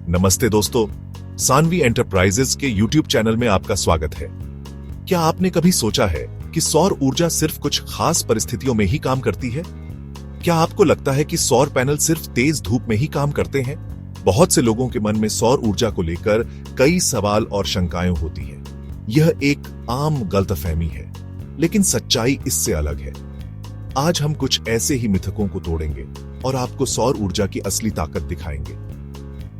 नमस्ते दोस्तों, सानवी एंटरप्राइजेज के YouTube चैनल में आपका स्वागत है। क्या आपने कभी सोचा है कि सौर ऊर्जा सिर्फ कुछ खास परिस्थितियों में ही काम करती है? क्या आपको लगता है कि सौर पैनल सिर्फ तेज धूप में ही काम करते हैं? बहुत से लोगों के मन में सौर ऊर्जा को लेकर कई सवाल और शंकाएं होती हैं। यह एक आम गलतफहमी है, लेकिन सच्चाई इससे अलग है। आज हम कुछ ऐसे ही मिथकों को तोड़ेंगे और आपको सौर ऊर्जा की असली ताकत दिखाएंगे।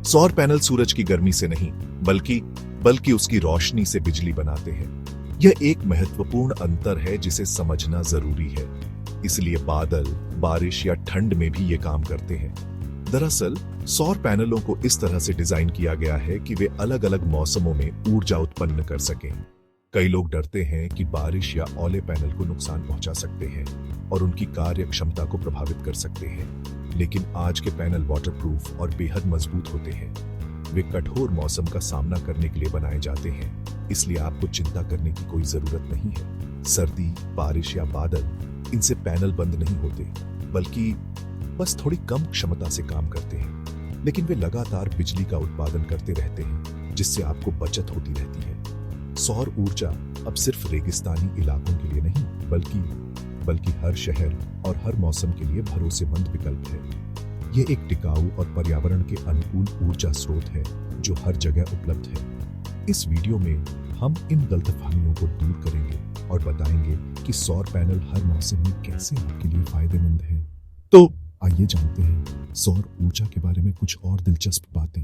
सौर पैनल सूरज की गर्मी से नहीं, बल्कि उसकी रोशनी से बिजली बनाते हैं। यह एक महत्वपूर्ण अंतर है जिसे समझना जरूरी है। इसलिए बादल, बारिश या ठंड में भी ये काम करते हैं। दरअसल सौर पैनलों को इस तरह से डिजाइन किया गया है कि वे अलग अलग मौसमों में ऊर्जा उत्पन्न कर सकें। कई लोग डरते हैं कि बारिश या ओले पैनल को नुकसान पहुंचा सकते हैं और उनकी कार्य क्षमता को प्रभावित कर सकते हैं। लेकिन आज के पैनल वाटरप्रूफ और बेहद मजबूत होते हैं। वे कठोर मौसम का सामना करने के लिए बनाए जाते हैं, इसलिए आपको चिंता करने की कोई जरूरत नहीं है। सर्दी, बारिश या बादल, इनसे पैनल बंद नहीं होते, बल्कि बस थोड़ी कम क्षमता से काम करते हैं। लेकिन वे लगातार बिजली का उत्पादन करते रहते हैं, जिससे आपको बचत होती रहती है। सौर ऊर्जा अब सिर्फ रेगिस्तानी इलाकों के लिए नहीं, बल्कि हर शहर और हर मौसम के लिए भरोसेमंद विकल्प है। यह एक टिकाऊ और पर्यावरण के अनुकूल ऊर्जा स्रोत है जो हर जगह उपलब्ध है। इस वीडियो में हम इन गलतफहमियों को दूर करेंगे और बताएंगे कि सौर पैनल हर मौसम में कैसे आपके लिए फायदेमंद है। तो आइए जानते हैं सौर ऊर्जा के बारे में कुछ और दिलचस्प बातें।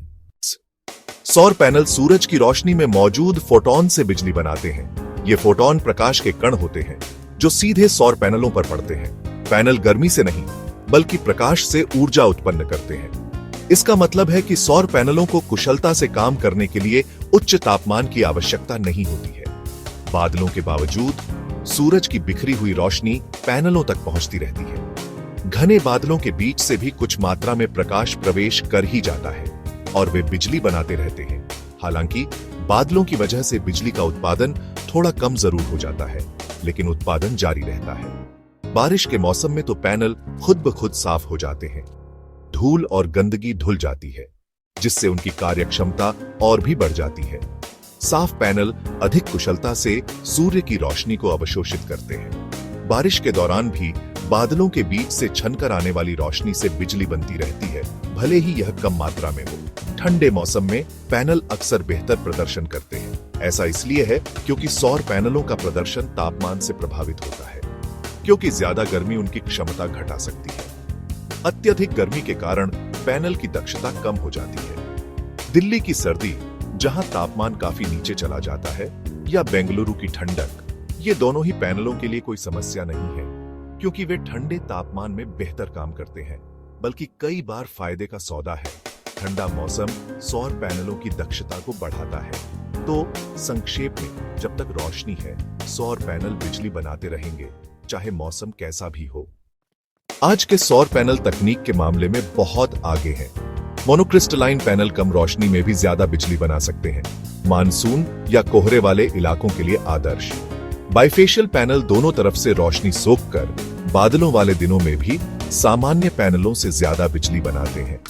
सौर पैनल सूरज की रोशनी में मौजूद फोटॉन से बिजली बनाते हैं। ये फोटॉन प्रकाश के कण होते हैं जो सीधे सौर पैनलों पर पड़ते हैं। पैनल गर्मी से नहीं, बल्कि प्रकाश से ऊर्जा उत्पन्न करते हैं। इसका मतलब है कि सौर पैनलों को कुशलता से काम करने के लिए उच्च तापमान की आवश्यकता नहीं होती है। बादलों के बावजूद सूरज की बिखरी हुई रोशनी पैनलों तक पहुंचती रहती है। घने बादलों के बीच से भी कुछ मात्रा में प्रकाश प्रवेश कर ही जाता है और वे बिजली बनाते रहते हैं। हालांकि बादलों की वजह से बिजली का उत्पादन थोड़ा कम जरूर हो जाता है, लेकिन उत्पादन जारी रहता है। बारिश के मौसम में तो पैनल खुद ब खुद साफ हो जाते हैं। धूल और गंदगी धुल जाती है, जिससे उनकी कार्यक्षमता और भी बढ़ जाती है। साफ पैनल अधिक कुशलता से सूर्य की रोशनी को अवशोषित करते हैं। बारिश के दौरान भी बादलों के बीच से छनकर आने वाली रोशनी से बिजली बनती रहती है, भले ही यह कम मात्रा में हो। ठंडे मौसम में पैनल अक्सर बेहतर प्रदर्शन करते हैं। ऐसा इसलिए है क्योंकि सौर पैनलों का प्रदर्शन तापमान से प्रभावित होता है, क्योंकि ज्यादा गर्मी उनकी क्षमता घटा सकती है। अत्यधिक गर्मी के कारण पैनल की दक्षता कम हो जाती है। दिल्ली की सर्दी, जहां तापमान काफी नीचे चला जाता है, या बेंगलुरु की ठंडक, ये दोनों ही पैनलों के लिए कोई समस्या नहीं है, क्योंकि वे ठंडे तापमान में बेहतर काम करते हैं, बल्कि कई बार फायदे का सौदा है। ठंडा मौसम सौर पैनलों की दक्षता को बढ़ाता है। तो संक्षेप में, जब तक रोशनी है, सौर पैनल बिजली बनाते रहेंगे, चाहे मौसम कैसा भी हो। आज के सौर पैनल तकनीक के मामले में बहुत आगे हैं। मोनोक्रिस्टलाइन पैनल कम रोशनी में भी ज्यादा बिजली बना सकते हैं, मानसून या कोहरे वाले इलाकों के लिए आदर्श। बाइफेशियल पैनल दोनों तरफ से रोशनी सोखकर बादलों वाले दिनों में भी सामान्य पैनलों से ज्यादा बिजली बनाते हैं।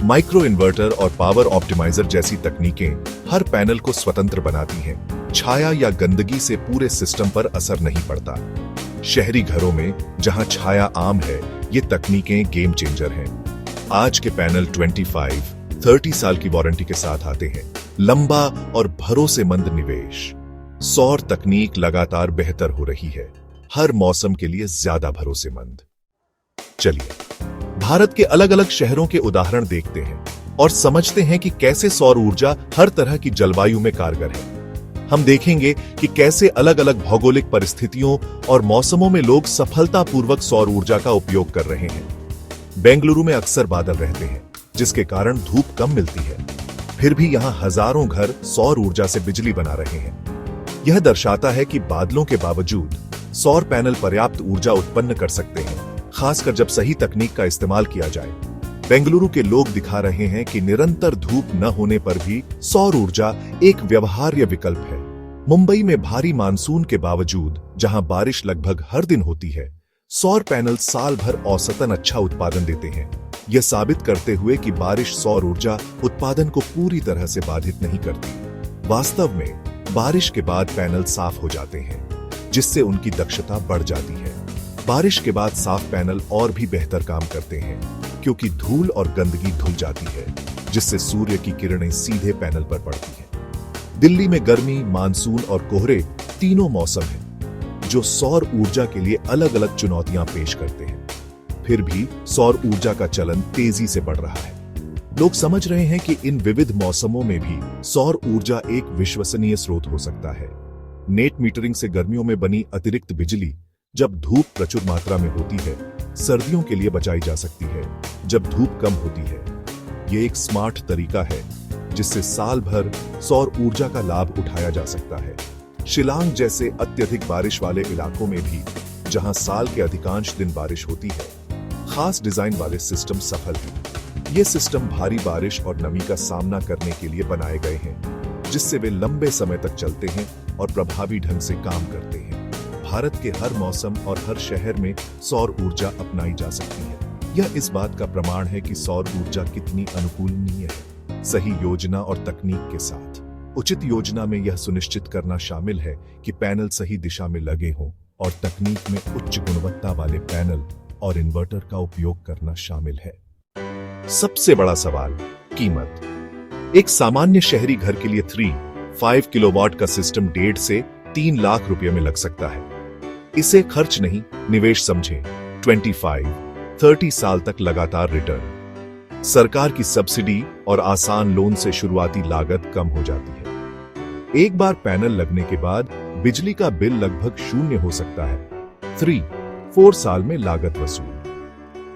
माइक्रो इन्वर्टर और पावर ऑप्टिमाइजर जैसी तकनीकें हर पैनल को स्वतंत्र बनाती हैं। छाया या गंदगी से पूरे सिस्टम पर असर नहीं पड़ता। शहरी घरों में जहां छाया आम है, ये तकनीकें गेम चेंजर हैं। आज के पैनल 25-30 साल की वारंटी के साथ आते हैं। लंबा और भरोसेमंद निवेश। सौर तकनीक लगातार बेहतर हो रही है, हर मौसम के लिए ज्यादा भरोसेमंद। चलिए भारत के अलग अलग शहरों के उदाहरण देखते हैं और समझते हैं कि कैसे सौर ऊर्जा हर तरह की जलवायु में कारगर है। हम देखेंगे कि कैसे अलग अलग भौगोलिक परिस्थितियों और मौसमों में लोग सफलतापूर्वक सौर ऊर्जा का उपयोग कर रहे हैं। बेंगलुरु में अक्सर बादल रहते हैं, जिसके कारण धूप कम मिलती है। फिर भी यहां हजारों घर सौर ऊर्जा से बिजली बना रहे हैं। यह दर्शाता है कि बादलों के बावजूद सौर पैनल पर्याप्त ऊर्जा उत्पन्न कर सकते हैं, खासकर जब सही तकनीक का इस्तेमाल किया जाए। बेंगलुरु के लोग दिखा रहे हैं कि निरंतर धूप न होने पर भी सौर ऊर्जा एक व्यवहार्य विकल्प है। मुंबई में भारी मानसून के बावजूद, जहां बारिश लगभग हर दिन होती है, सौर पैनल साल भर औसतन अच्छा उत्पादन देते हैं। यह साबित करते हुए कि बारिश सौर ऊर्जा उत्पादन को पूरी तरह से बाधित नहीं करती। वास्तव में बारिश के बाद पैनल साफ हो जाते हैं, जिससे उनकी दक्षता बढ़ जाती है। बारिश के बाद साफ पैनल और भी बेहतर काम करते हैं, क्योंकि धूल और गंदगी धुल जाती है, जिससे सूर्य की किरणें सीधे पैनल पर पड़ती हैं। दिल्ली में गर्मी, मानसून और कोहरे तीनों मौसम हैं, जो सौर ऊर्जा के लिए अलग अलग चुनौतियां पेश करते हैं। फिर भी सौर ऊर्जा का चलन तेजी से बढ़ रहा है। लोग समझ रहे हैं कि इन विविध मौसमों में भी सौर ऊर्जा एक विश्वसनीय स्रोत हो सकता है। नेट मीटरिंग से गर्मियों में बनी अतिरिक्त बिजली जब धूप प्रचुर मात्रा में होती है, सर्दियों के लिए बचाई जा सकती है जब धूप कम होती है। ये एक स्मार्ट तरीका है जिससे साल भर सौर ऊर्जा का लाभ उठाया जा सकता है। शिलांग जैसे अत्यधिक बारिश वाले इलाकों में भी, जहां साल के अधिकांश दिन बारिश होती है, खास डिजाइन वाले सिस्टम सफल हैं। ये सिस्टम भारी बारिश और नमी का सामना करने के लिए बनाए गए हैं, जिससे वे लंबे समय तक चलते हैं और प्रभावी ढंग से काम करते हैं। भारत के हर मौसम और हर शहर में सौर ऊर्जा अपनाई जा सकती है। यह इस बात का प्रमाण है कि सौर ऊर्जा कितनी अनुकूलनीय है। सही योजना और तकनीक के साथ उचित योजना में यह सुनिश्चित करना शामिल है कि पैनल सही दिशा में लगे हों, और तकनीक में उच्च गुणवत्ता वाले पैनल और इन्वर्टर का उपयोग करना शामिल है। सबसे बड़ा सवाल, कीमत। एक सामान्य शहरी घर के लिए 3-5 किलोवाट का सिस्टम 1.5 से 3 लाख रुपए में लग सकता है। इसे खर्च नहीं, निवेश समझें। 25-30 साल तक लगातार रिटर्न, सरकार की सब्सिडी और आसान लोन से शुरुआती लागत कम हो जाती है। एक बार पैनल लगने के बाद बिजली का बिल लगभग 0 हो सकता है। 3-4 साल में लागत वसूल।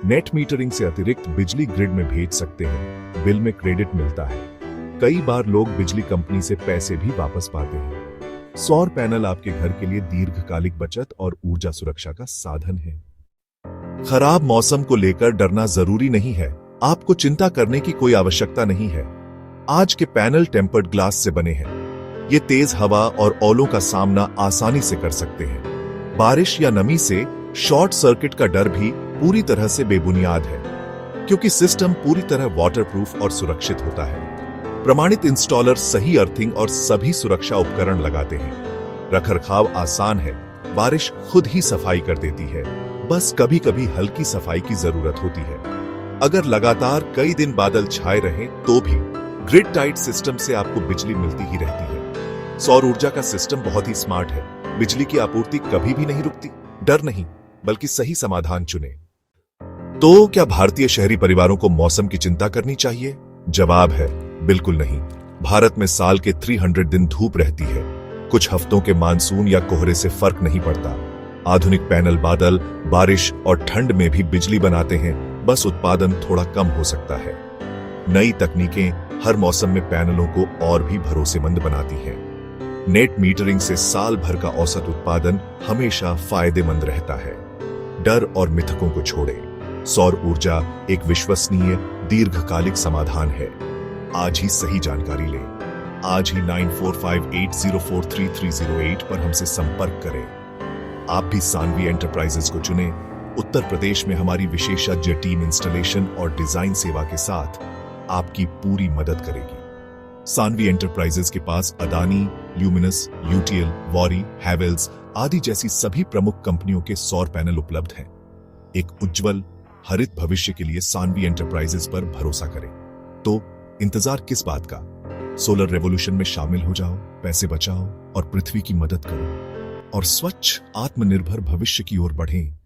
नेट मीटरिंग से अतिरिक्त बिजली ग्रिड में भेज सकते हैं, बिल में क्रेडिट मिलता है। कई बार लोग बिजली कंपनी से पैसे भी वापस पाते हैं। सौर पैनल आपके घर के लिए दीर्घकालिक बचत और ऊर्जा सुरक्षा का साधन है। खराब मौसम को लेकर डरना जरूरी नहीं है। आपको चिंता करने की कोई आवश्यकता नहीं है। आज के पैनल टेम्पर्ड ग्लास से बने हैं। ये तेज हवा और ओलों का सामना आसानी से कर सकते हैं। बारिश या नमी से शॉर्ट सर्किट का डर भी पूरी तरह से बेबुनियाद है, क्योंकि सिस्टम पूरी तरह वाटरप्रूफ और सुरक्षित होता है। प्रमाणित इंस्टॉलर सही अर्थिंग और सभी सुरक्षा उपकरण लगाते हैं। रखरखाव आसान है, बारिश खुद ही सफाई कर देती है, बस कभी कभी हल्की सफाई की जरूरत होती है। अगर लगातार कई दिन बादल छाए रहे तो भी ग्रिड टाइट सिस्टम से आपको बिजली मिलती ही रहती है। सौर ऊर्जा का सिस्टम बहुत ही स्मार्ट है। बिजली की आपूर्ति कभी भी नहीं रुकती। डर नहीं, बल्कि सही समाधान चुने। तो क्या भारतीय शहरी परिवारों को मौसम की चिंता करनी चाहिए? जवाब है बिल्कुल नहीं। भारत में साल के 300 दिन धूप रहती है। कुछ हफ्तों के मानसून या कोहरे से फर्क नहीं पड़ता। आधुनिक पैनल बादल, बारिश और ठंड में भी बिजली बनाते हैं, बस उत्पादन थोड़ा कम हो सकता है। नई तकनीकें हर मौसम में पैनलों को और भी भरोसेमंद बनाती हैं। नेट मीटरिंग से साल भर का औसत उत्पादन हमेशा फायदेमंद रहता है। डर और मिथकों को छोड़ें। सौर ऊर्जा एक विश्वसनीय दीर्घकालिक समाधान है। आज ही सही जानकारी लें। आज ही 9458043308 पर हमसे संपर्क करें। आप भी सानवी एंटरप्राइजेस को चुनें। उत्तर प्रदेश में हमारी विशेषज्ञ टीम इंस्टॉलेशन और डिजाइन सेवा के साथ आपकी पूरी मदद करेगी। सानवी एंटरप्राइजेस के पास अदानी, ल्यूमिनस, यूटीएल, वॉरी, हैवेल्स आदि जैसी सभी प्रमुख कंपनियों के सौर पैनल उपलब्ध हैं। एक उज्जवल हरित भविष्य के लिए सानवी एंटरप्राइजेस पर भरोसा करें। तो इंतजार किस बात का? सोलर रेवोल्यूशन में शामिल हो जाओ, पैसे बचाओ और पृथ्वी की मदद करो, और स्वच्छ आत्मनिर्भर भविष्य की ओर बढ़ें।